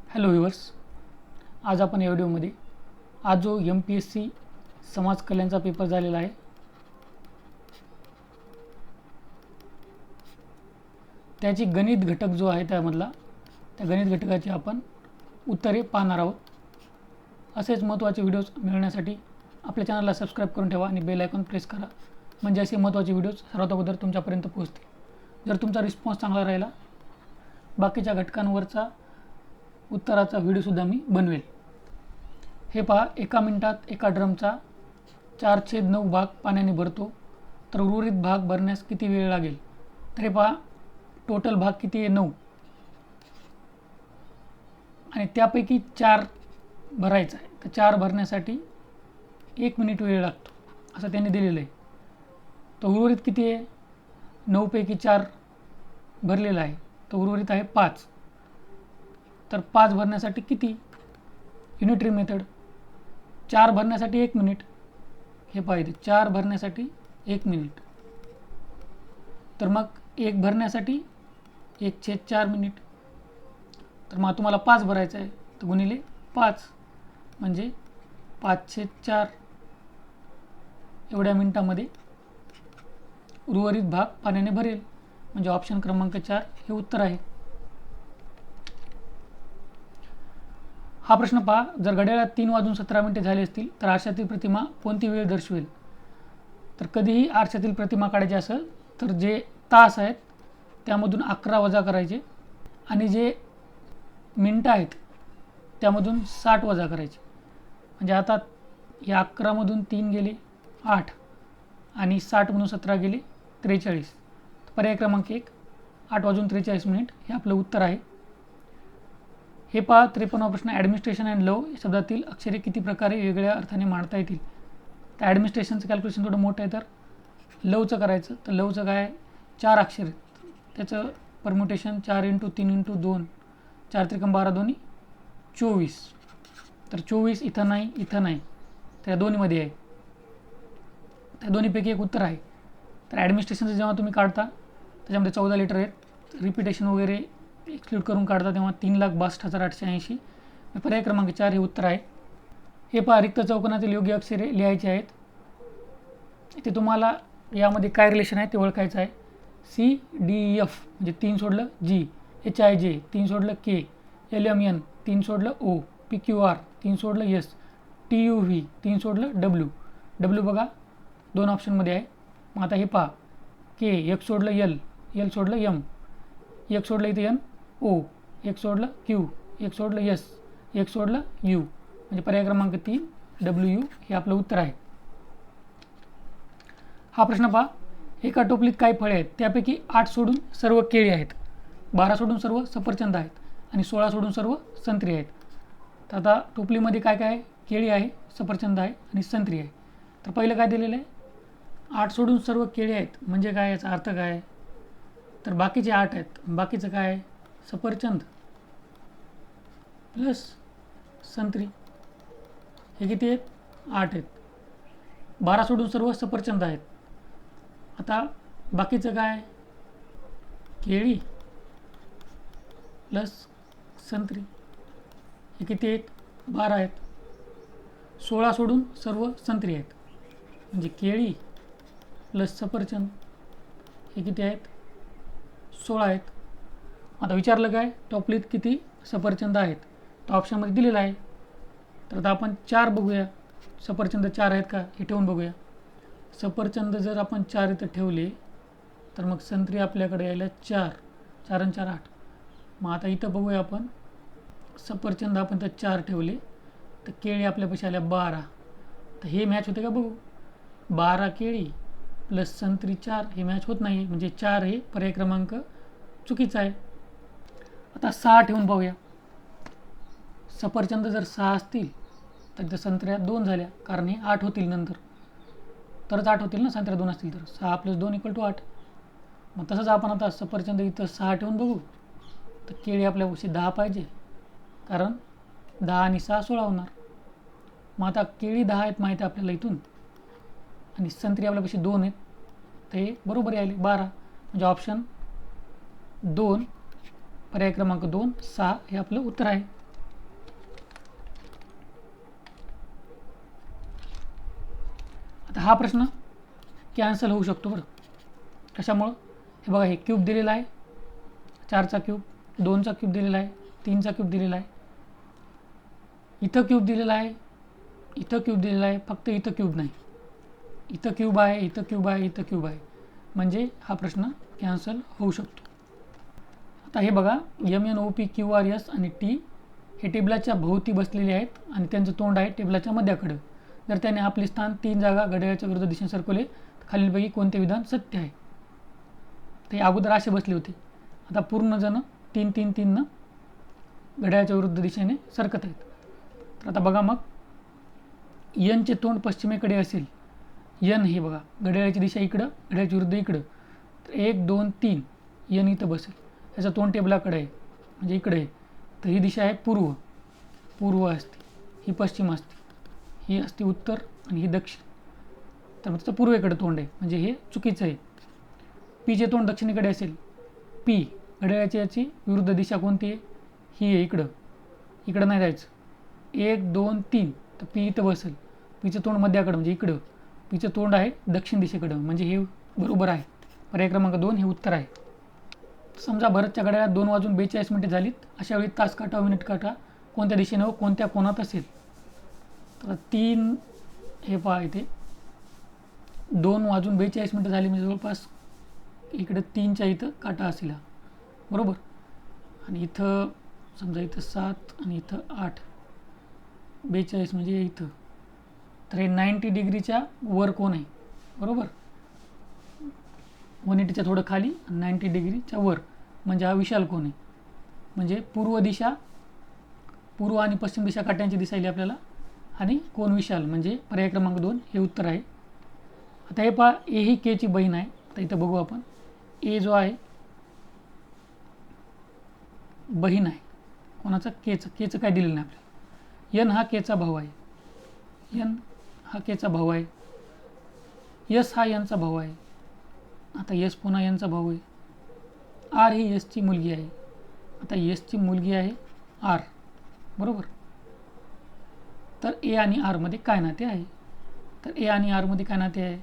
Hello viewers, आज आपण या व्हिडिओमध्ये आज जो MPSC समाज कल्याणचा पेपर झालेला आहे त्याची गणित घटक जो आहे त्यामधला त्या गणित घटकाची आपण उत्तरे पाहणार आहोत. असेच महत्त्वाचे व्हिडिओज मिळवण्यासाठी आपल्या चॅनलला सबस्क्राईब करून ठेवा आणि बेल आयकॉन प्रेस करा, म्हणजे असे महत्त्वाचे व्हिडिओज सर्वात अगोदर तुमच्यापर्यंत पोहोचतील. जर तुमचा रिस्पॉन्स चांगला राहिला बाकीच्या घटकांवरचा उत्तराचा व्हिडिओसुद्धा मी बनवेल. हे पहा, 1 मिनिटात एका ड्रमचा 4/9 भाग पाण्याने भरतो, तर उर्वरित भाग भरण्यास किती वेळ लागेल? तर हे पहा, टोटल भाग किती आहे? 9, आणि त्यापैकी 4 भरायचा आहे. तर 4 भरण्यासाठी 1 मिनिट वेळ लागतो असं त्यांनी दिलेलं आहे. तर उर्वरित किती आहे? 9 पैकी 4 भरलेला आहे, तर उर्वरित आहे 5. तर 5 भरण्यासाठी किती? Unitary method. 4 भरण्यासाठी 1 मिनिट. हे पाहिजे, 4 भरण्यासाठी 1 मिनिट. तर मग 1 भरण्यासाठी 1/4 मिनिट. तर मग तुम्हाला 5 भरायचं आहे, तर गुणिले 5 म्हणजे 5/4 एवढ्या मिनिटामध्ये उर्वरित भाग पाण्याने भरेल. म्हणजे ऑप्शन क्रमांक 4 हे उत्तर आहे. हा प्रश्न पहा, जर घड्याळात 3:17 झाले असतील तर आरशातील प्रतिमा कोणती वेळ दर्शवेल? तर कधीही आरशातील प्रतिमा काढायची असेल तर जे तास आहेत त्यामधून 11 वजा करायचे, आणि जे मिनटं आहेत त्यामधून 60 वजा करायचे. म्हणजे आता या 11मधून 3 गेले 8, आणि 60मधून 17 गेले 43. पर्याय क्रमांक 1, 8:43 हे आपलं उत्तर आहे. हे पहा, 53वा प्रश्न, ॲडमिनिस्ट्रेशन अँड लव या शब्दातील अक्षरे किती प्रकारे वेगळ्या अर्थाने मांडता येतील? तर ॲडमिनिस्ट्रेशनचं कॅल्क्युलेशन थोडं मोठं आहे, तर लवचं करायचं. तर लवचं काय, 4 अक्षर आहेत, त्याचं परम्युटेशन 4 × 3 × 2, 4 त्रिकम 12 दोन्ही 24. तर 24 इथं नाही, इथं नाही, त्या दोन्हीमध्ये आहे. त्या दोन्हीपैकी एक उत्तर आहे. तर ॲडमिनिस्ट्रेशनचं जेव्हा तुम्ही काढता त्याच्यामध्ये 14 लेटर आहेत, रिपिटेशन वगैरे एक्सक्लूड करून काढता तेव्हा 3,62,880. पर्याय क्रमांक 4 हे उत्तर आहे. हे पहा, रिक्त चौकोनातील योग्य अक्षरे लिहायची आहेत. ते तुम्हाला यामध्ये काय रिलेशन आहे ते ओळखायचं आहे. CDEF म्हणजे 3 सोडलं G, HIJ 3 सोडलं K, LMN 3 सोडलं O, PQR 3 सोडलं S, TUV 3 सोडलं W. W बघा 2 ऑप्शनमध्ये आहे. मग आता हे पहा, K 1 सोडलं L, L सोडलं M, 1 सोडलं इथे N, O, 1 सोडलं Q, 1 सोडलं S, 1 सोडलं U. म्हणजे पर्याय क्रमांक 3 WU हे आपलं उत्तर आहे. हा प्रश्न पहा, एका टोपलीत काही फळे आहेत, त्यापैकी 8 सोडून सर्व केळी आहेत, 12 सोडून सर्व सफरचंद आहेत, आणि 16 सोडून सर्व संत्री आहेत. तर आता टोपलीमध्ये काय काय आहे? केळी आहे, सफरचंद आहे आणि संत्री आहे. तर पहिलं काय दिलेलं आहे? 8 सोडून सर्व केळी आहेत म्हणजे काय, याचा अर्थ काय? तर बाकीचे 8 आहेत, बाकीचं काय आहे? सफरचंद प्लस संत्री. हे किती आहेत? 8 आहेत. 12 सोडून सर्व सफरचंद आहेत. आता बाकीचं काय? केळी प्लस संत्री. हे किती आहेत? 12 आहेत. 16 सोडून सर्व संत्री आहेत, म्हणजे केळी प्लस सफरचंद. हे किती आहेत? 16 आहेत. आता विचारलं काय, टोपलीत किती सफरचंद आहेत? तर ऑप्शनमध्ये दिलेलं आहे. तर आता आपण 4 बघूया, सफरचंद 4 आहेत का हे ठेवून बघूया. सफरचंद जर आपण 4 इथं ठेवले तर मग संत्री आपल्याकडे यायला 4, 4 आणि 4 8. मग आता इथं बघूया आपण, सफरचंद आपण तर 4 ठेवले, तर केळी आपल्यापाशी आल्या 12. तर हे मॅच होते का बघू? 12 केळी प्लस संत्री 4 हे मॅच होत नाही, म्हणजे 4 हे पर्याय क्रमांक चुकीचा आहे. आता 6 ठेवून पाहूया. सफरचंद जर 6 असतील तर इथं संत्र्या 2 झाल्या, कारण हे 8 होतील नंतर, तरच 8 होतील ना, संत्र्या 2 असतील तर. 6 + 2 = 8. मग तसंच आपण आता सफरचंद इथं 6 ठेवून बघू, तर केळी आपल्यापाशी 10 पाहिजे, कारण 10 आणि 6 16 होणार. मग आता केळी 10 आहेत माहीत आहे आपल्याला इथून, आणि संत्री आपल्यापाशी 2 आहेत, ते बरोबर यायले 12. म्हणजे ऑप्शन 2 पर्याय क्रमांक 2 6 हे आपलं उत्तर आहे. आता हा प्रश्न कॅन्सल होऊ शकतो बरं. कशामुळं? हे बघा, हे क्यूब दिलेला आहे, 4चा क्यूब, 2चा क्यूब दिलेला आहे, 3चा क्यूब दिलेला आहे, इथं क्यूब दिलेला आहे, इथं क्यूब दिलेला आहे, फक्त इथं क्यूब नाही. इथं क्यूब आहे, इथं क्यूब आहे, इथं क्यूब आहे, म्हणजे हा प्रश्न कॅन्सल होऊ शकतो. आता हे बघा, MNOPQRS आणि T हे टेबलाच्या भोवती बसलेले आहेत आणि त्यांचं तोंड आहे टेबलाच्या मध्याकडं. जर त्याने आपले स्थान 3 जागा घड्याळाच्या विरुद्ध दिशेने सरकवले तर खालीलपैकी कोणते विधान सत्य आहे? ते अगोदर असे बसले होते, आता पूर्ण जण 3-3-3 घड्याळाच्या विरुद्ध दिशेने सरकत आहेत. तर आता बघा, मग यनचे तोंड पश्चिमेकडे असेल, यन हे बघा घड्याळाची दिशा इकडं, घड्याळाच्या विरुद्ध इकडं, तर 1 2 3 यन इथं बसेल. याचं तोंड टेबलाकडे आहे म्हणजे इकडे आहे, तर ही दिशा आहे पूर्व, पूर्व असते, ही पश्चिम असते, ही असते उत्तर आणि ही दक्षिण. तर त्याचं पूर्वेकडे तोंड आहे म्हणजे हे चुकीचं आहे. पीचे तोंड दक्षिणेकडे असेल, पी घड्याळाची याची विरुद्ध दिशा कोणती आहे? ही आहे, इकडं, इकडं नाही जायचं. 1 2 3 तर पी इथं बसेल, पीचं तोंड मध्याकडं म्हणजे इकडं, पीचं तोंड आहे दक्षिण दिशेकडं म्हणजे हे बरोबर आहे. पर्याय क्रमांक 2 हे उत्तर आहे. समजा भरतच्या घड्याळात 2:42 झालीत, अशा वेळी तास काटा व मिनिट काटा कोणत्या दिशेने व कोणत्या कोणात असेल? तर 3 हे पहा, इथे 2:42 झाली म्हणजे जवळपास इकडे 3च्या इथं काटा असेल, बरोबर. आणि इथं समजा इथं 7 आणि इथं 8, 42 म्हणजे इथं, तर हे 90 डिग्रीच्या वर कोण आहे, बरोबर. 180च्या थोडं खाली, 90 डिग्रीच्या वर म्हणजे हा विशाल कोण आहे. म्हणजे पूर्व दिशा, पूर्व आणि पश्चिम दिशा काट्यांची दिसायली आपल्याला, आणि कोण विशाल म्हणजे पर्याय क्रमांक 2 हे उत्तर आहे. आता हे पहा, ए ही केची बहीण आहे, तर इथं बघू आपण, ए जो आहे बहीण आहे कोणाचा? केचं काय दिलेलं नाही आपल्याला. यन हा केचा भाऊ आहे, यन हा केचा भाऊ आहे, यस हा यनचा भाऊ आहे, आता यस पुन्हा यनचा भाऊ आहे, आर ही यसची मुलगी आहे, आता यसची मुलगी आहे आर, बरोबर. तर ए आणि आरमध्ये काय नाते आहे? तर ए आणि आरमध्ये काय नाते आहे?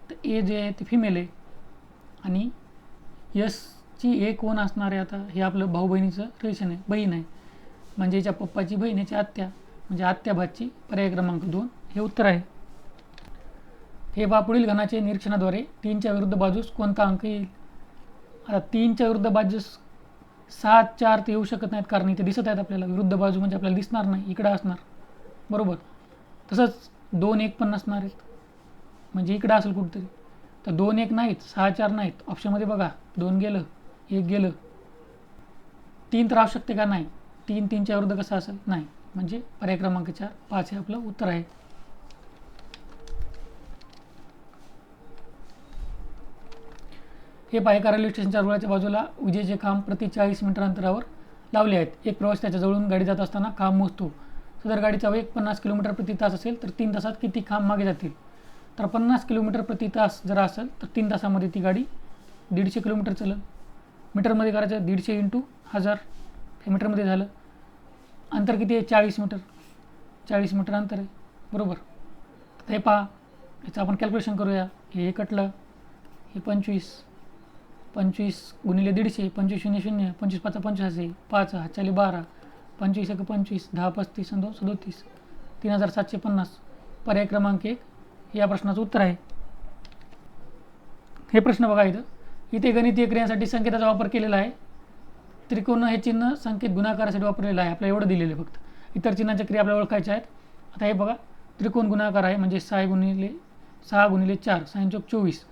तर ए जे आहे ते फिमेल आहे आणि यसची ए कोण असणार आहे? आता हे आपलं भाऊ बहिणीचं रिलेशन आहे, बहीण आहे म्हणजे याच्या पप्पाची बहीण, याची आत्या म्हणजे आत्या भाची, पर्याय क्रमांक 2 हे उत्तर आहे. हे बा, पुढील घनाचे निरीक्षणाद्वारे 3च्या विरुद्ध बाजूस कोणता अंक येईल? आता 3च्या विरुद्ध बाजूस 7 4 ते येऊ शकत नाहीत, कारण इथे दिसत आहेत आपल्याला, विरुद्ध बाजू म्हणजे आपल्याला दिसणार नाही, इकडं असणार, बरोबर. तसंच 2 1 पण नसणार आहेत म्हणजे इकडं असेल कुठंतरी, तर 2 1 नाहीत, 6 4 नाहीत. ऑप्शनमध्ये बघा, 2 गेलं, 1 गेलं, 3 तर असू शकते का? नाही. 3 3च्या विरुद्ध कसं असेल? नाही, म्हणजे पर्याय क्रमांक 4 5 हे आपलं उत्तर आहे. हे पहा, एका रेल्वे स्टेशनच्या रुळाच्या बाजूला विजेचे खांब प्रति 40 मीटर अंतरावर लावले आहेत. एक प्रवासी त्याच्या जवळून गाडी जात असताना खांब मोजतो. जर गाडीचा वेग 50 किलोमीटर प्रति तास असेल तर 3 तासात किती खांब मागे जातील? तर 50 किलोमीटर प्रति तास जर असेल तर 3 तासामध्ये ती गाडी 150 किलोमीटर चालेल. मीटरमध्ये करायचं, 150 × 1000 हे मीटरमध्ये झालं. अंतर किती आहे? 40 मीटर, 40 मीटर अंतर आहे, बरोबर. तर हे पहा, याचं आपण कॅल्क्युलेशन करूया. हे कटलं, हे 25 25 गुणिले 150, 25 0 0, 25 5 25 असे, 5 हातच्याली 12, 25 1 25, 10 35 2 37, 3750. पर्याय क्रमांक 1 या प्रश्नाचं उत्तर आहे. हे प्रश्न बघा, इथे गणितीय क्रियांसाठी संकेताचा वापर केलेला आहे. त्रिकोण हे चिन्ह संकेत गुणाकारासाठी वापरलेलं आहे, आपल्याला एवढं दिलेलं आहे फक्त. इतर चिन्हाच्या क्रिया आपल्याला ओळखायच्या आहेत. आता हे बघा, त्रिकोण गुणाकार आहे म्हणजे 6 गुणिले 4 6 चौक 24,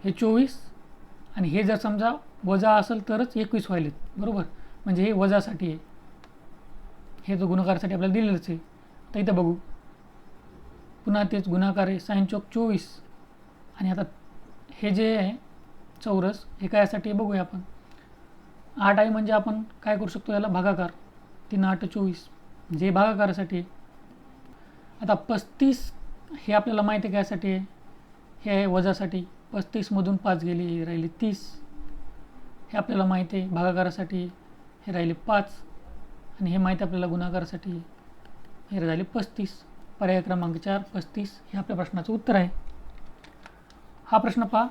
हे 24 आणि हे जर समजा वजा असेल तरच 21 व्हायलेत, बरोबर. म्हणजे हे वजासाठी आहे, हे जो गुणाकारासाठी आपल्याला दिलेलंच आहे. आता इथं बघू, पुन्हा तेच गुणाकार आहे, 6 चौक 24 आणि आता हे जे आहे चौरस, हे कायसाठी बघूया आपण. 8 आहे म्हणजे आपण काय करू शकतो, याला भागाकार, 3 8 24 म्हणजे हे भागाकारासाठी आहे. आता 35 हे आपल्याला माहिती आहे कायसाठी आहे, हे आहे वजासाठी. 35मधून 5 गेले, हे राहिले 30, हे आपल्याला माहिती आहे भागाकारासाठी, हे राहिले 5 आणि हे माहिती आपल्याला गुणाकारासाठी, हे राहिले 35. पर्याय क्रमांक 4 35 हे आपल्या प्रश्नाचं उत्तर आहे. हा प्रश्न पहा.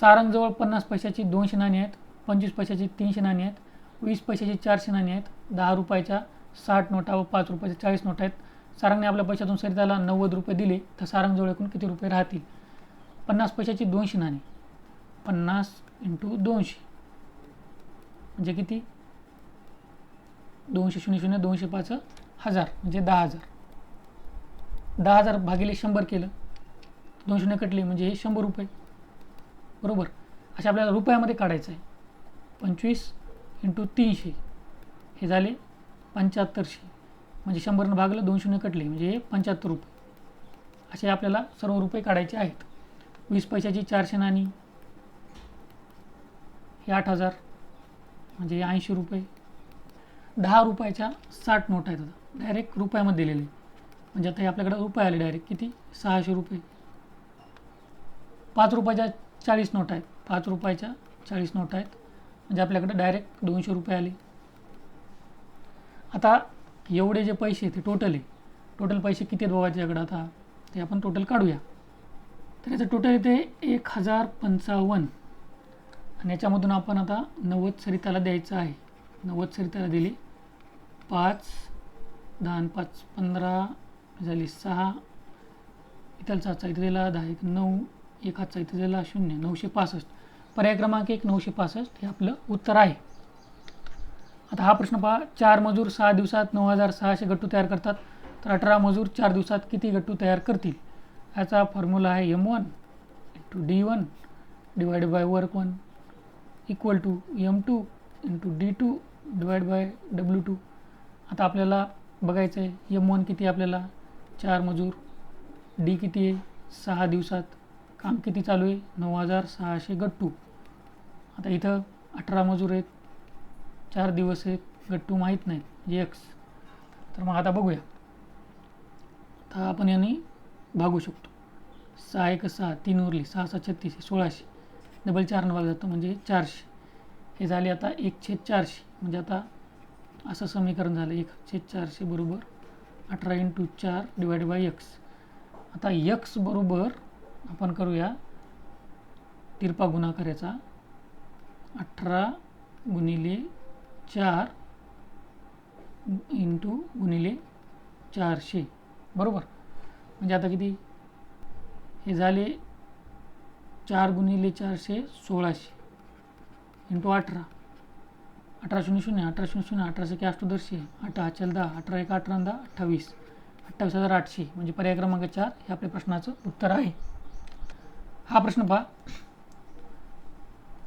सारंगजवळ 50 पैशाची 200 नाणी आहेत, 25 पैशाची 300 नाणी आहेत, 20 पैशाची 400 नाणी आहेत, 10 रुपयाच्या 60 नोटा व 5 रुपयाच्या 40 नोटा आहेत. सारंगने आपल्या पैशातून सरिताला 90 रुपये दिले तर सारंगजवळ एकूण किती रुपये राहतील? 50 पैशाची 200 नाणी, 50 × 200 म्हणजे किती? 200 0 0 200 5 1000 म्हणजे 10,000. 10,000 भागिले 100 केलं, 200 कटले म्हणजे हे 100 रुपये, बरोबर. अशा आपल्याला रुपयामध्ये काढायचं आहे. 25 × 300 हे झाले 7500 म्हणजे 100 भागलं, 200 कटले म्हणजे हे 75 रुपये. असे आपल्याला सर्व रुपये काढायचे आहेत. 20 पैशाची 400 नाणी हे 8,000 म्हणजे 80 रुपये. 10 रुपयाच्या 60 नोट आहेत, आता डायरेक्ट रुपयामध्ये दिलेले म्हणजे आता हे आपल्याकडे रुपये आले डायरेक्ट किती? 600 रुपये. 5 रुपयाच्या 40 नोट आहेत, 5 रुपयाच्या 40 नोट आहेत म्हणजे आपल्याकडे डायरेक्ट 200 रुपये आले. आता एवढे जे पैसे ते टोटल आहे, टोटल पैसे किती आहेत बाबाच्याकडे? आता ते आपण टोटल काढूया. तर याचं टोटल येते 1055 आणि याच्यामधून आपण आता 90 सरिताला द्यायचं आहे. 90 सरिताला दिले. 5 10 5 15 झाली 6, इथला 7चा इथे दिला, 10 1 9, 1 हातचा इथे दिला 0, 965. पर्याय क्रमांक 1 965 हे आपलं उत्तर आहे. आता हा प्रश्न पहा. 4 मजूर 6 दिवसात 9600 गट्टू तयार करतात, तर 18 मजूर 4 दिवसात किती गट्टू तयार करतील? याचा फॉर्म्युला आहे M1 × D1 divide by work 1 equal to M2 × D2 divide by W2. आता आपल्याला बघायचं आहे M1 किती आहे आपल्याला? 4 मजूर, D किती आहे? 6 दिवसात, काम किती चालू आहे? 9600 गट्टू. आता इथं 18 मजूर आहेत, 4 दिवस आहेत, गट्टू माहीत नाही म्हणजे X. तर मग आता बघूया. आता आपण यांनी भागू शकतो. 6 1 6, 3 उरली, 6 6 36, 1600, डबल 4 भाग जातो म्हणजे 400. हे झाले आता 1/400 म्हणजे आता असं समीकरण झालं 1/400 बरोबर 18 × 4 डिवाइड बाय X. आता X बरोबर आपण करूया तिरपा गुणाकाराचा 18 × 4 × 400 बरोबर. म्हणजे आता किती हे झाले? 4 × 400 1600 × 18, 18 0 0 18 0 0 18 के 8 10, 8 चल 10, 18 1 18 10 28, 28,800 म्हणजे पर्याय क्रमांक 4 हे आपल्या प्रश्नाचं उत्तर आहे. हा प्रश्न पहा.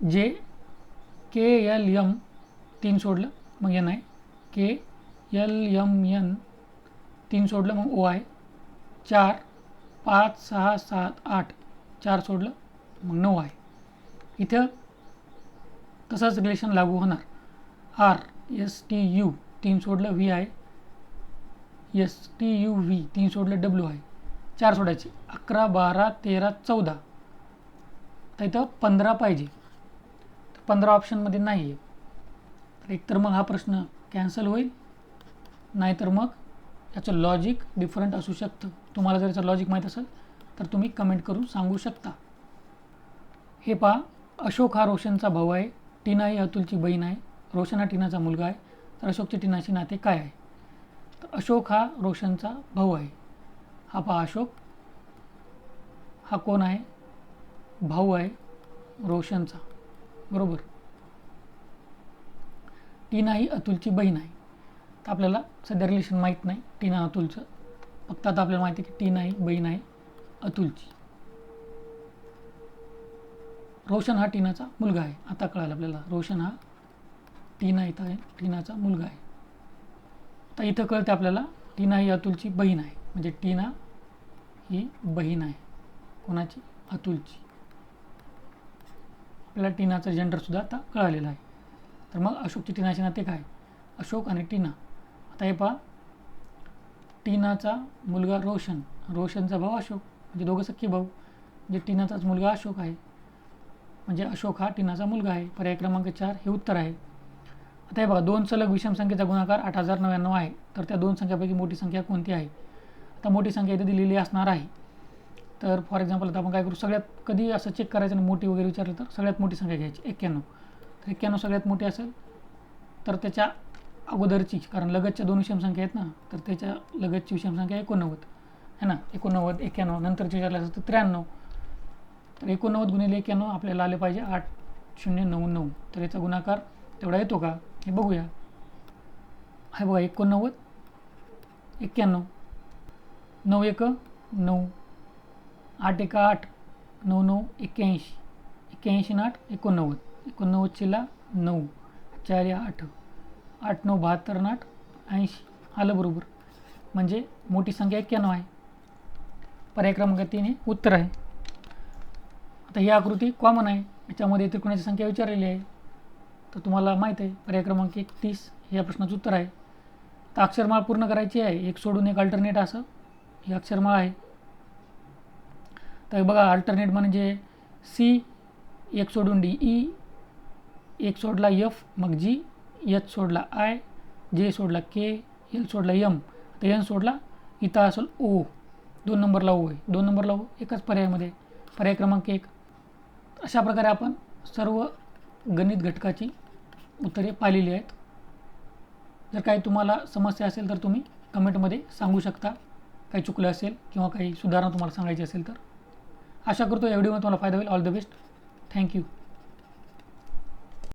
जे KLM 3 सोडलं मग N आहे, KLMN 3 सोडलं मग O आहे, 4 5 6 7 8 4 सोडलं मग 9 आहे. इथं तसंच रिलेशन लागू होणार. RSTU 3 सोडलं V आहे, STUV 3 सोडलं W आहे, 4 सोडायचे. 11 12 13 14, तर इथं 15 पाहिजे, तर 15 ऑप्शनमध्ये नाही आहे. तर एकतर मग हा प्रश्न कॅन्सल होईल, नाहीतर मग याचं लॉजिक डिफरंट असू शकतं. तुम्हाला जर याचं लॉजिक माहीत असेल तर तुम्ही कमेंट करून सांगू शकता. हे पहा. अशोक हा रोशनचा भाऊ आहे, टीना ही अतुलची बहीण आहे, रोशन हा टीनाचा मुलगा आहे, तर अशोकचे टीनाशी नाते काय आहे? तर अशोक हा रोशनचा भाऊ आहे. हा पहा अशोक हा कोण आहे? भाऊ आहे रोशनचा, बरोबर. टीना ही अतुलची बहीण आहे. तर आपल्याला सध्या रिलेशन माहीत नाही टीना अतुलचं, फक्त आता आपल्याला माहिती आहे की टीना ही बहीण आहे अतुलची. रोशन हा टीनाचा मुलगा आहे. आता कळालं आपल्याला, रोशन हा टीना इथं आहे टीनाचा मुलगा आहे. आता इथं कळते आपल्याला टीना ही अतुलची बहीण आहे, म्हणजे टीना ही बहीण आहे कोणाची? अतुलची. आपल्याला टीनाचं जेंडरसुद्धा आता कळालेलं आहे. तर मग अशोकची टीनाचे नाते काय? अशोक आणि टीना. आता हे पहा. टीनाचा मुलगा रोशन, रोशनचा भाऊ अशोक, म्हणजे दोघं सख्खे भाऊ, म्हणजे टीनाचाच मुलगा अशोक आहे, म्हणजे अशोक हा टीनाचा मुलगा आहे. पर्याय क्रमांक 4 हे उत्तर आहे. आता हे बघा, 2 सलग विषम संख्येचा गुणाकार 8099 आहे, तर त्या 2 संख्यापैकी मोठी संख्या कोणती आहे? आता मोठी संख्या इथे दिलेली असणार आहे. तर फॉर एक्झाम्पल आता आपण काय करू, सगळ्यात कधी असं चेक करायचं आणि मोठी वगैरे विचारलं तर सगळ्यात मोठी संख्या घ्यायची 91. तर 91 सगळ्यात मोठी असेल तर त्याच्या अगोदरची, कारण लगतच्या 2 विषम संख्या आहेत ना, तर त्याच्या लगतची विषम संख्या 89 है ना. 89, 91 नंतरची विचारलं असेल तर 93. तर 89 गुणिले 91 आपल्याला आले पाहिजे 8099. तर याचा गुणाकार तेवढा येतो का हे बघूया. आहे बघा 89, 91, 9 1 9, 8 1 8, 9 9 81, 81 आणि 8 89, 89 चिला 9, 4 8, 8 9 72 आणि 8 80. आलं बरोबर. म्हणजे मोठी संख्या 91 आहे. पर्याय क्रमांक 3 हे उत्तर आहे. आता ही आकृती कॉमन आहे, याच्यामध्ये त्रिकोणाची संख्या विचारलेली आहे. तर तुम्हाला माहीत आहे पर्याय क्रमांक 31 हे या प्रश्नाचं उत्तर आहे. तर अक्षरमाळ पूर्ण करायची आहे, एक सोडून एक अल्टरनेट असं ही अक्षरमाळ आहे. तर बघा अल्टरनेट म्हणजे सी, एक सोडून डी, ई, एक सोडला एफ, मग जी, एच सोडला आय, जे सोडला के, एल सोडला एम, आता एन सोडला इथं असेल ओ, 2 नंबरला ओ आहे, 2 नंबरला ओ एकच पर्यायामध्ये, पर्याय क्रमांक 1. अशा प्रकारे आपण सर्व गणित घटकाची उत्तरे पाहिलेली आहेत. जर काही तुम्हाला समस्या असेल तर तुम्ही कमेंटमध्ये सांगू शकता, काही चुकलं असेल किंवा काही सुधारणा तुम्हाला सांगायची असेल तर. आशा करतो या व्हिडिओमध्ये तुम्हाला फायदा होईल. All the best. थँक्यू.